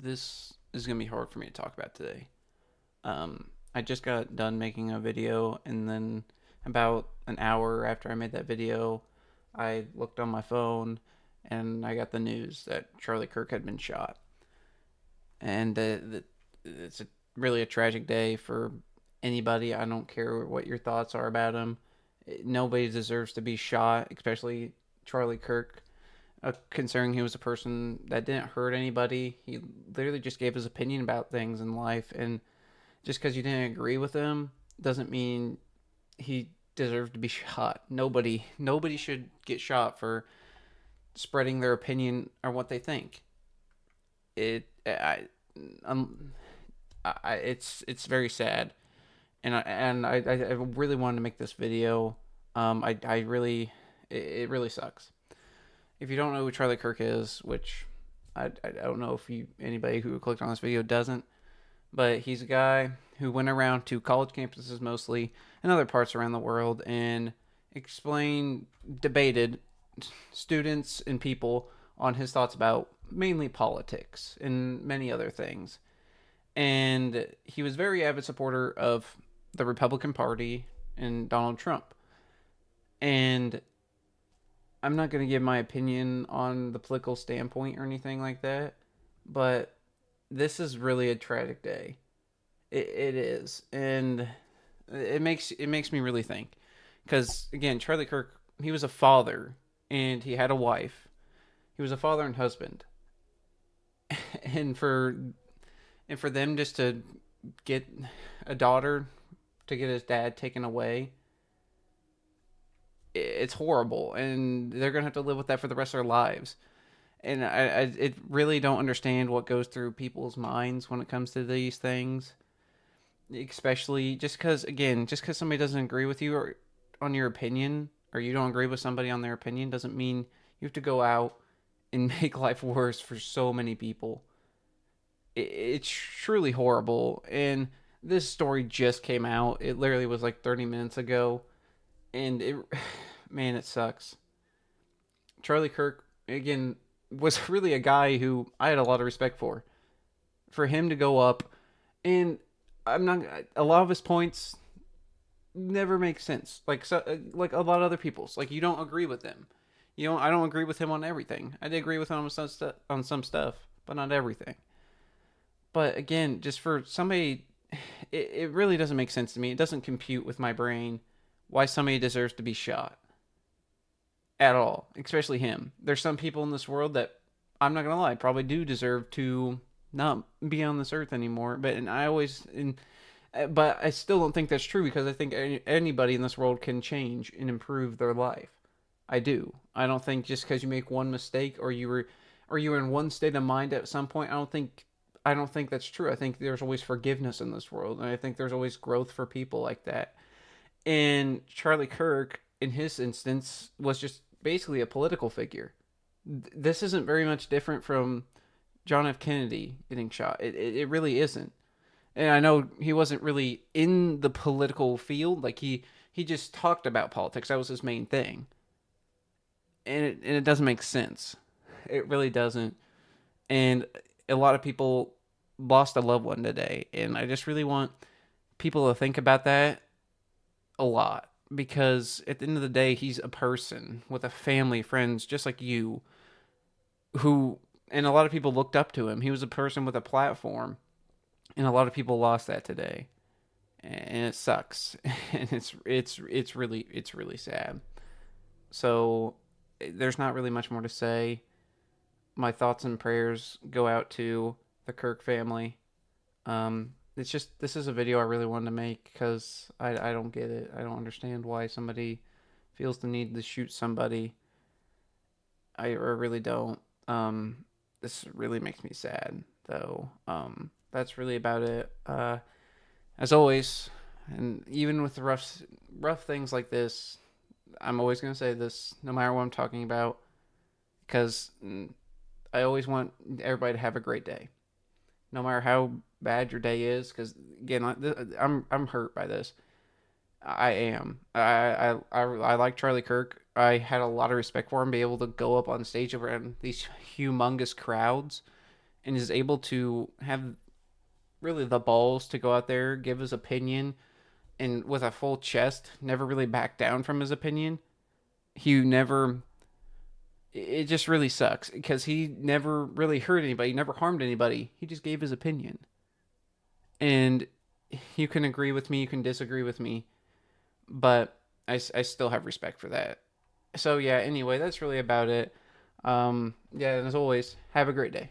This is going to be hard for me to talk about today. I just got done making a video, and then about an hour after I made that video, I looked on my phone and I got the news that Charlie Kirk had been shot. And it's really a tragic day for anybody. I don't care what your thoughts are about him. Nobody deserves to be shot, especially Charlie Kirk. Considering he was a person that didn't hurt anybody. He literally just gave his opinion about things in life, and just because you didn't agree with him doesn't mean he deserved to be shot. Nobody should get shot for spreading their opinion or what they think. It um, it's very sad, and I really wanted to make this video. I really it really sucks. If you don't know who Charlie Kirk is, which I don't know if anybody who clicked on this video doesn't, but he's a guy who went around to college campuses mostly and other parts around the world and debated students and people on his thoughts about mainly politics and many other things. And he was a very avid supporter of the Republican Party and Donald Trump. And I'm not going to give my opinion on the political standpoint or anything like that, but this is really a tragic day. It is, and it makes me really think, because again, Charlie Kirk, he was a father and he had a wife. He was a father and husband, and for them just to get a daughter to get his dad taken away, it's horrible, and they're gonna have to live with that for the rest of their lives. And I it really don't understand what goes through people's minds when it comes to these things, especially just because somebody doesn't agree with you or on your opinion, or you don't agree with somebody on their opinion, doesn't mean you have to go out and make life worse for so many people. It's truly horrible, and this story just came out. It literally was like 30 minutes ago, and it man, it sucks. Charlie Kirk, again, was really a guy who I had a lot of respect for. For him to go up, and I'm not, a lot of his points never make sense. Like a lot of other people's. Like, you don't agree with them. I don't agree with him on everything. I did agree with him on some stuff, but not everything. But again, just for somebody, it really doesn't make sense to me. It doesn't compute with my brain why somebody deserves to be shot at all, especially him. There's some people in this world that, I'm not gonna lie, probably do deserve to not be on this earth anymore. But I still don't think that's true, because I think anybody in this world can change and improve their life. I do. I don't think just because you make one mistake, or you were in one state of mind at some point. I don't think that's true. I think there's always forgiveness in this world, and I think there's always growth for people like that. And Charlie Kirk, in his instance, was just basically a political figure. This isn't very much different from John F. Kennedy getting shot. It really isn't. And I know he wasn't really in the political field. Like, he just talked about politics. That was his main thing. And it doesn't make sense. It really doesn't. And a lot of people lost a loved one today. And I just really want people to think about that a lot, because at the end of the day, he's a person with a family, friends, just like you, who, and a lot of people looked up to him. He was a person with a platform, and a lot of people lost that today, and it sucks, and it's really sad. So there's not really much more to say. My thoughts and prayers go out to the Kirk family. It's just, this is a video I really wanted to make, because I don't get it. I don't understand why somebody feels the need to shoot somebody. I really don't. This really makes me sad, though. That's really about it. As always, and even with the rough things like this, I'm always gonna say this, no matter what I'm talking about, because I always want everybody to have a great day, no matter how bad your day is. Because again, I'm hurt by this. I am. I like Charlie Kirk. I had a lot of respect for him, be able to go up on stage around these humongous crowds and is able to have really the balls to go out there, give his opinion, and with a full chest, never really back down from his opinion. He never. It just really sucks because he never really hurt anybody, never harmed anybody. He just gave his opinion. And you can agree with me, you can disagree with me, but I still have respect for that. So, yeah, anyway, that's really about it. Yeah, and as always, have a great day.